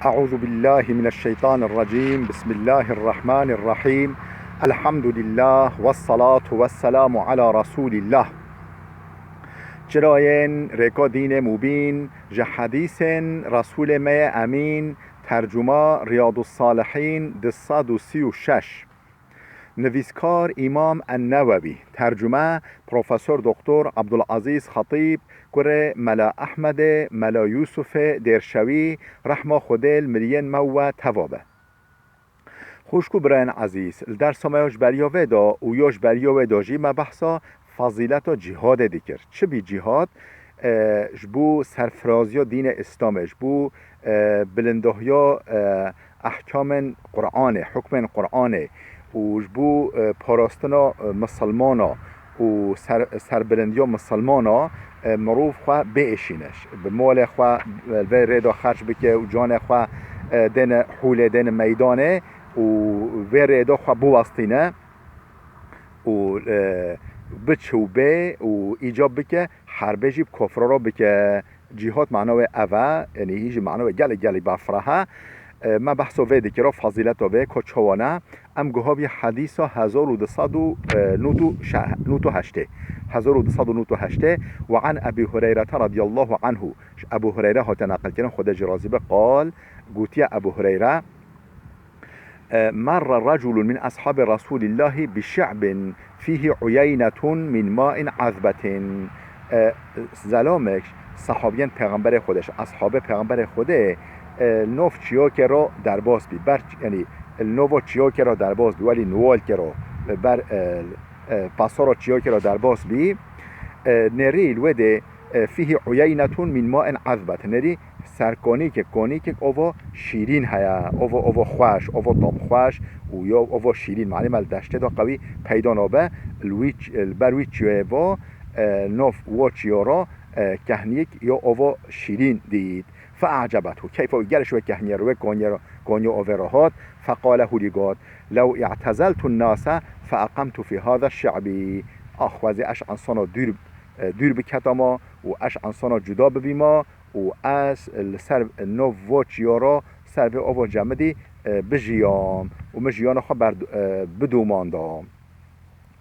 أعوذ بالله من الشيطان الرجيم. بسم الله الرحمن الرحيم. الحمد لله والصلاة والسلام على رسول الله. جراین رکا دین مبین جه حدیث رسول می امین ترجمه ریاض الصالحین 236. نویسکار امام النووی، ترجمه پروفسور دکتر عبدالعزیز خطیب، کره ملا احمد ملا یوسف درشوی رحمه خودل مرین مو توابه. خوشکو برین عزیز درس ما یاش بریاوه دا و یاش بریاوه دا جی ما بحثا فضیلت و جهاد دیگر. چه بی جهاد؟ جبو سرفرازی دین اسلام، جبو بلندهیا احکام قرآن، حکم قرآن و جبو پاراستنا مسلمانا و سربلندیا مسلمانا مروف خواه بیشینش به مال خواه و ریدا خرج بکه و جان خواه دین حول دین میدانه و ریدا خواه بوستینه و بچوبه و ایجاب بکه حربه جیب کفر را بکه. جهاد معناوه اوه یعنی هیچ معناوه گلی بفرها. ما بحثو ویدی که را فضیلت به کچوانه ام گوهاوی حدیثا 1208 و عن ابی هریره رضی الله عنه. ابو هریره ها تنقل کردن خدا جرازی به قال گوتی ابو هریره مر رجل من اصحاب رسول الله بشعب فيه عيينة من ماء عذبة. زلامش صحابیان پیغمبر خودش، اصحاب پیغمبر خوده نوف چیا که را در باز بی بر یعنی نوو چیا که را در باز بی ولی نوال که را بر پاسارا چیا که را در باز بی نری الوده فيه عيينة من ماء عذبة. نری سرکانی که اووا شیرین هیا، اووا خوش، اووا طعم خوش و یا اووا شیرین. معنی مال دشته دا قوی پیدا نابه بروی چیه و نوف و چیارا کهنیک یا اووا شیرین دید. فاعجبته كيف يجلس وكهنير وكونيو اوفرهات فقال هوليغود لو اعتزلت الناس فاقمت في هذا الشعب. اخوازي اش انسانا دور بكتاما و اش انسانا جدا ببیما و از سر نو وچیارا سر به او جمدی بجیام و مجیان خو بدوماندام.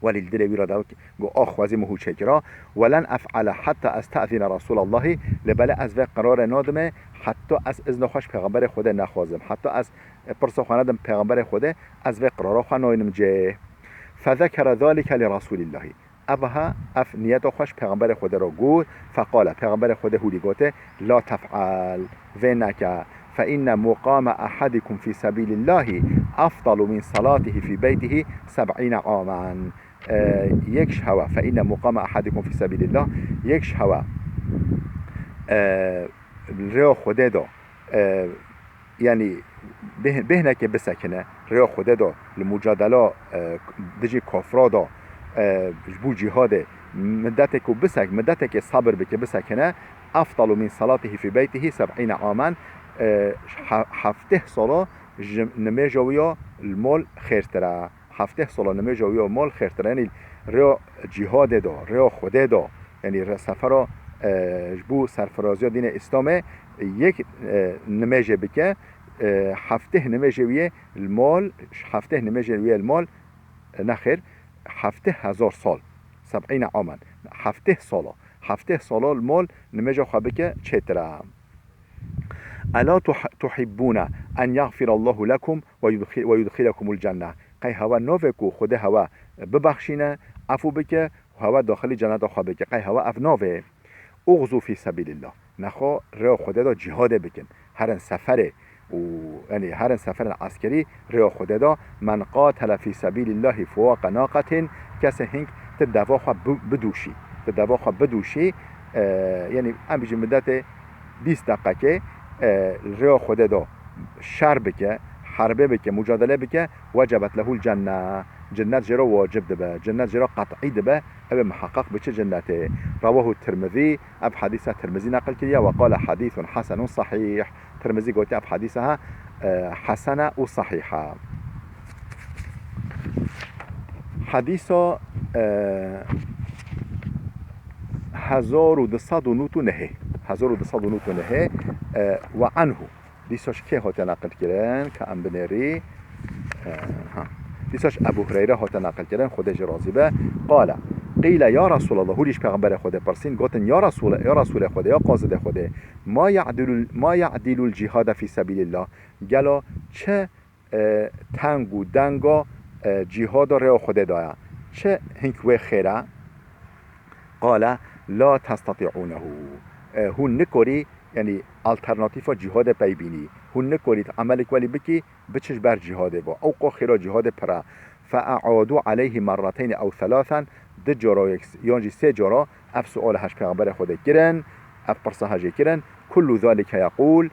ولی الدلوی را داو گو آخوازی مهو چکرا ولن افعل حتی استأذن رسول الله لبله از و قرار نادمه حتی از اذن خوش پیغمبر خود نخوازم، حتی از پرسا خواندم پیغمبر خود از و قرار خواناینم جه. فذكر ذلك لرسول الله. اوها اف نیت خوش پیغمبر خود را گفت. فقال پیغمبر خود هولی گوته لا تفعل و نکه فإن مقام أحدكم في سبيل الله أفضل من صلاته في بيته 70 عاما. يكش هوا فإن مقام أحدكم في سبيل الله يكش هوا ريا خده دا يعني بهنه که بسکنه ريا خده دا لمجادله دجي كافرا دا جبو جهاده مدته که مدته که صبر بك بسکنه أفضل من صلاته في بيته 70 عاما. هفته سالا نمیجویا المال خیرتره، هفته سالا نمیجویا المال خیرتره. یعنی ریا جهاد دا ریا خوده دا یعنی سفر جبو سرفرازی دین اسلام یک نمیجه بکه هفته نمیجویه المال، هفته نمیجویه المال نخیر 7000 سال 70 عاما. هفته سالا المال نمیجه خواه بکه چتره. الا تحبون ان يغفر الله لكم ويدخلكم الجنه. قی هوا نوکو خود هوا ببخشینه عفو بکه هوا داخل جنت خوا بکه. قی هوا اف نوه اغزو فی سبیل الله. نخوا راه خود دا جهاد بکن هر سفره و یعنی هر سفر عسکری راه خود دا من قاتل فی سبیل الله فوق ناقه کس هنگ تدوا خوا بدوشی یعنی ام بجی مدت 20 دقیقه ریا خود دا شر بکه حربه بکه مجادله بکه وجبت له الجنه. جنت جرا واجب دبه، جنت جرا قطعی دبه ابه محقق بچه جنته. رواه الترمذي. اب حدیث ترمذی نقل کریه و قال حدیث حسن صحیح. ترمذی گوته اب حدیثها حسنه و صحیحه. حدیثا 1209 و عنه دیساش که هات نقل کردن که ام بنری دیساش ابو هریره هات نقل کردن خودش راضی به قال قیل یا رسول الله هولیش پیغمبر خود پرسین گفتن یا رسول خود یا قاصد خود ما یعدل الجهاد فی سبیل الله گلا چه تنگو دنگا جهاد رو خود دایا چه هنکوه خیره قال لا تستطيعونه هون نکوری یعنی الترناتیفا جهاد پیبینی هون نکوری عملک ولی بکی بچش بر جهاد با او خیرا جهاد پرا فاعادوا عليه مرتين او ثلاثا دجرا یعنی سه جرا اف سؤال هش پیغمبر خود کرن اف پرسه کرن كل ذلك يقول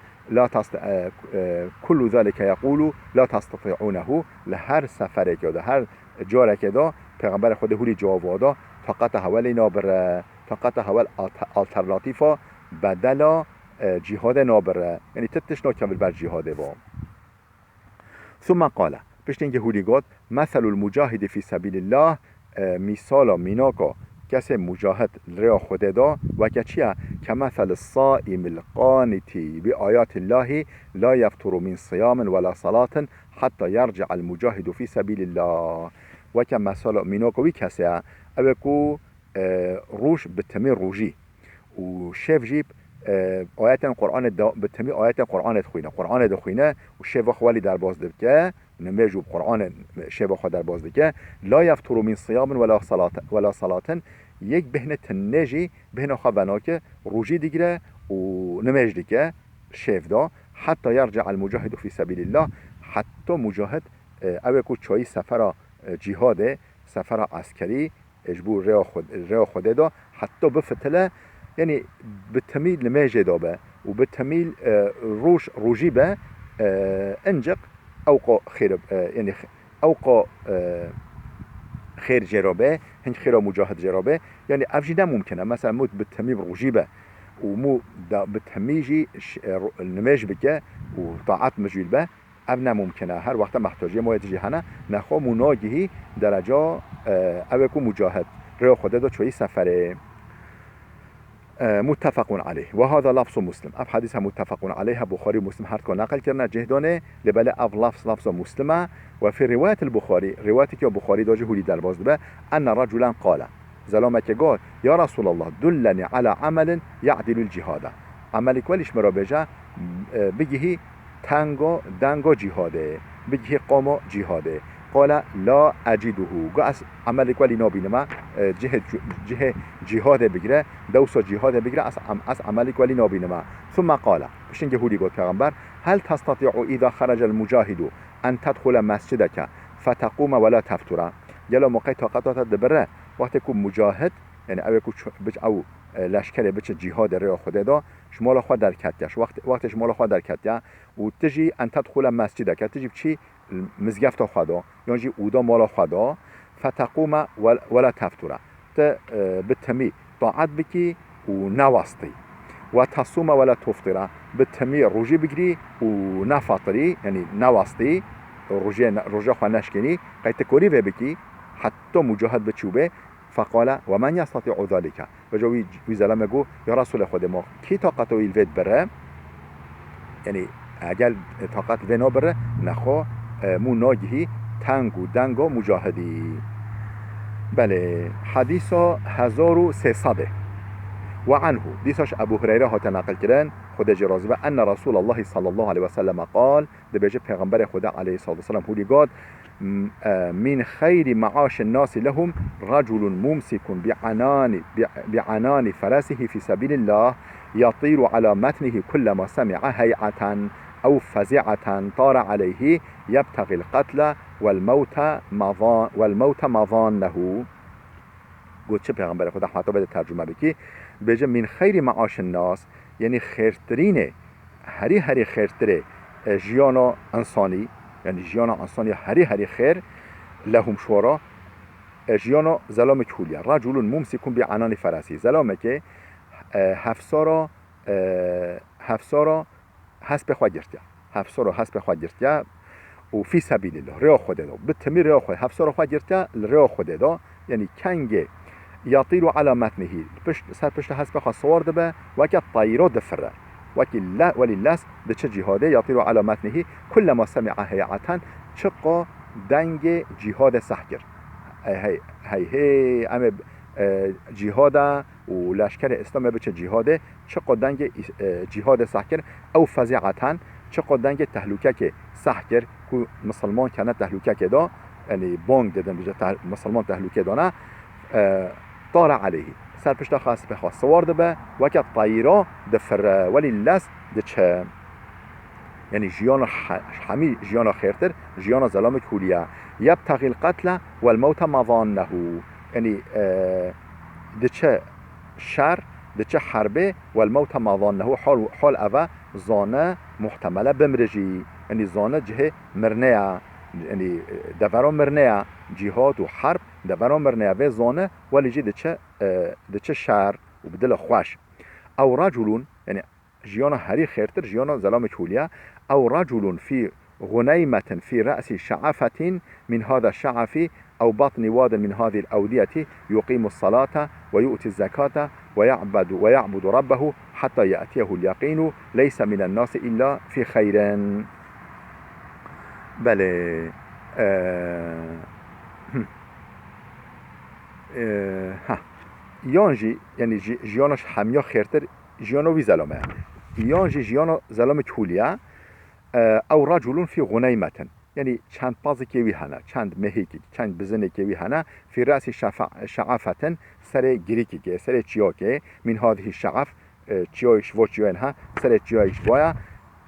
كل ذلك يقول لا تستطيعونه لهر سفر که هر جاره که دا پیغمبر خود هولی جواب وادا فقط حوال نابر فقط حوال الترناتیفا بدلا جهاد نابر یعنی تتش ناکمل بر جهاد با ثم قال پشت اینکه هولی گفت مثل المجاهد فی سبیل الله مثال میناکا کسی مجاهد ریا خود دا و که چیه که مثل الصائم القانتی بی آیات الله لا یفتر من صیام ولا صلاة حتی یرجع المجاهد فی سبیل الله و که مثال میناکا وی کسی اوکو روش بتمی روژی و شف جیب آیت قرآن بتمی آیت قرآن دخوینه و شف خوالی در باز دبکه نمیجوب قرآن شف خوا در باز دکه لا یفتر من صیام ولا صلاة یک بهنه تنجی بهنه خوابنا که روژی دیگره و نمیج دیگه شف دا حتی یرجع المجاهد فی سبیل الله حتی مجاهد اوکو چایی سفر جهاده سفر عسکری اجبور ریا خود دا حتی بفتله یعنی بتمیل نمیجه دا به و بتمیل روژی به انجق اوقا خیر یعنی اوقا خیر جرابه هنگ خیر مجاهد جرابه یعنی افجی نممکنه مثلا مو بتمیل روژی به و مو بتمیجی نمیج بکه و طاعت مجویل به اب نممکنه هر وقت محتاجی ما جهنه نخوا مناگهی درجا اوکو مجاهد ریا خود دا چوی سفره متفق عليه وهذا لفظ مسلم اب حديث متفق عليه بخاري ومسلم هر كان نقل كرنا جهدانه لبل اف لفظ مسلمه وفي روايه البخاري روايتك يا بخاري داجه هولي در باز به ان رجلا قال زلامك قال يا رسول الله دلني على عمل يعدل الجهاد عملك وليش مرا بجا بجه تنگا دنگا جهاده بجه قاما جهاده قال لا اجده قاس عملك ولي نابينما جه جهاد بگیره دوسا جهاد بگیره از عملك ولي نابينما ثم قال بشين يهودي قلت پیغمبر هل تستطيع اذا خرج المجاهد ان تدخل مسجدك فتقوم ولا تفتر يلا موقع طاقتات دبره وقت کو مجاهد یعنی او کو بچ او لشکر بچ جهاد ریا خود دا شمال خود در کتیش وقت شمال خود در کتیا و تجي ان تدخل مسجدك تجي چی مزگفت خدا یعنی جی اودا مال خدا فتقوم ولا تفتر بتمی طاعت بکی و نواستی و تصوم ولا تفطر بتمی روجی بگیری و نفطری یعنی نواستی روجا خوا نشکنی قیت کوری بکی حتی مجاهد بچوبه فقال ومن يستطيع ذلك وجوي زلمه گو یا رسول خود ما کی طاقت ویل ود بره یعنی اگر طاقت ونا بره نخوا مو ناگهی تنگ و دنگ و مجاهدی بله حدیث 1300 و عنه دیساش ابو هریره ها نقل کردن خود جرازی و ان رسول الله صلی الله علیه و سلم قال ده بجه پیغمبر خدا علیه الصلاه والسلام هولی گاد من خیر معاش الناس لهم رجل ممسك بعنان فرسه في سبيل الله يطير على متنه كلما سمع هيعة أو فزعة طار عليه يبتغي القتل والموت مظانه گفت چه پیغمبر خدا حتی بده ترجمه بکی بجه من خیر معاش الناس یعنی خیرترین هری خیرتره جیانا انسانی یعنی جیانا انسانی هری خیر لهم شورا جیانا زلام کولیا رجل ممسک بعنان فرسی زلامه که هفسارا حسب خود گرتیا هفسارا حسب خود گرتیا و فی سبیل الله ریا خود دا بتمی ریا خود هفسارا خود گرتیا ریا خود دا یعنی کنگ یطیر على متنه سر پشت حسب خود سوار ده به وکت طایرا دفره وللس ده چه جهاده يطير على متنه كلما سمع هيعة چقا دنگ جهاد سحكر هي ام جهاد و لشکر اسلام بچه جهاده چقا دنگ جهاد سحكر او فزعة چقا دنگ تهلوکه که سحكر که مسلمان کنه تهلوکه که دا یعنی بانگ دادن بجه مسلمان تهلوکه دانه طار عليه سر پشت خاص به خاص سوار به وقت طیرا دفر ولی لس دچه یعنی جیان حمی جیان خیرتر جیان ظلام کلیه یبتغی القتل والموت مظانه یعنی دچه شر دچه حربه والموت مظانه حال اوه زانه محتمله بمرجی یعنی زانه جه مرنه یعنی دوران مرنه جهاد و حرب دوران مرنه و زانه ولی جی دچه شر و بدل خوش او رجل یعنی جیانا هری خیرتر جیانا ظلام کلیه او رجل في غنيمة في رأس شعفة من هذا الشعف أو بطن واد من هذه الأودية يقيم الصلاة ويؤتي الزكاة ويعبد ربه حتى يأتيه اليقين ليس من الناس إلا في خير. بله یانجی یعنی جیانش همیا خیرتر جیانو وی ظلامه یانجی جیانو ظلام کلیه او رجل في غنيمة يعني چند پازی که وی هنه چند مهی که چند بزنه که وی هنه في رأس شعفة سر گریکی که سر چیا که من هذه الشعف چیایش و چیاینها سر چیایش بایا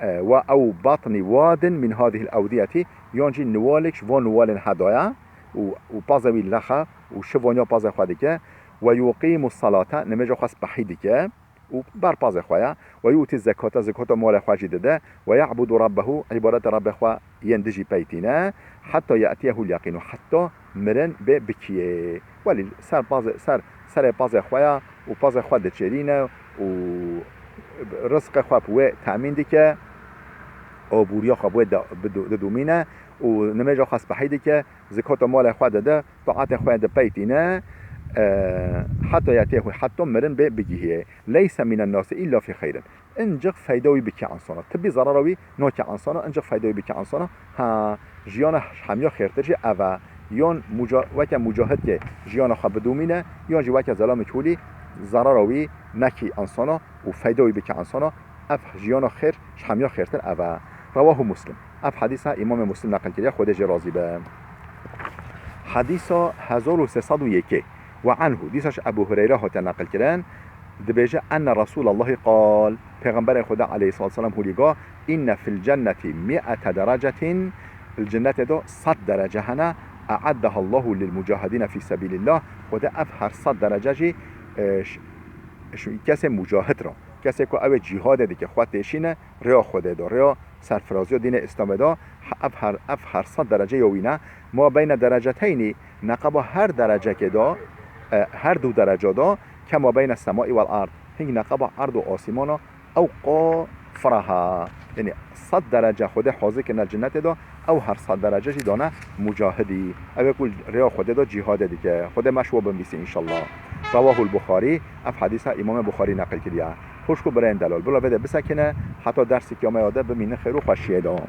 و او بطن واد من هذه الأودية یانجی نوالکش و نوالن هدایا و پازوی لخه و شوانیا پاز خواهده که و یقیم الصلاة نمیجا خواست بحیدی که و بر پاز خواه و یوتی زکات مال خواه جدده و یعبد ربه عبادت رب خواه یندجی پیتینه حتی یأتیه الیقین حتی مرن به بکیه ولی سر پاز خواه و پاز خواه دچرینه و رزق خواه بوه تأمین دی که آبوریا خواه بوه دومینه و نمیجا خواست بحیدی که زکات مال خواه دده طاعت خواه ده پیتینه حتى يأتيه حتى مرن بجيه ليس من الناس إلا في خير انجق فايدوي بك عنصنا تبي ضرروي نوك عنصنا انجق فايدوي بك عنصنا ها جيانا حميا خير ترجع أفا يون وكا مجاهد كي جيانا خبدومينه يون جي وكا ظلام كولي ضرروي نكي عنصنا وفايدوي بك عنصنا اف جيانا خير حميا خير تر أفا رواه مسلم اف حديثة امام مسلم نقل كريا خود جرازي به حديثة 1301 وعنه ديساش أبو هريرة هتنقل كران دبيجة أن رسول الله قال پیغمبر خدا عليه الصلاة والسلام هو إن في الجنة 100 درجة الجنة دو 100 درجة هنا أعدها الله للمجاهدين في سبيل الله خدا أفهر 100 درجة کسی مجاهد را کسی که او جهاد دی که خود تشینه ریا خود دا ریا سرفرازی دین اسلام دا افهر 100 درجه یوینه ما بین درجتین نقب هر درجه که دا هر دو درجه دا که ما بین السماء و الارض هنگ نقب عرض و آسمان او قافرها یعنی 100 درجه خود حاضر کنه الجنت دا او هر 100 درجه جی دانه مجاهدی او کل ریا خود دا جهاد دی که خود مشوب بمیسی انشالله رواه البخاری اف حدیث امام بخاری نقل کردیه خوشکو برای این دلال بلا بده بسکنه حتی درسی که ما یاده بمینه خیر و خوشیه دام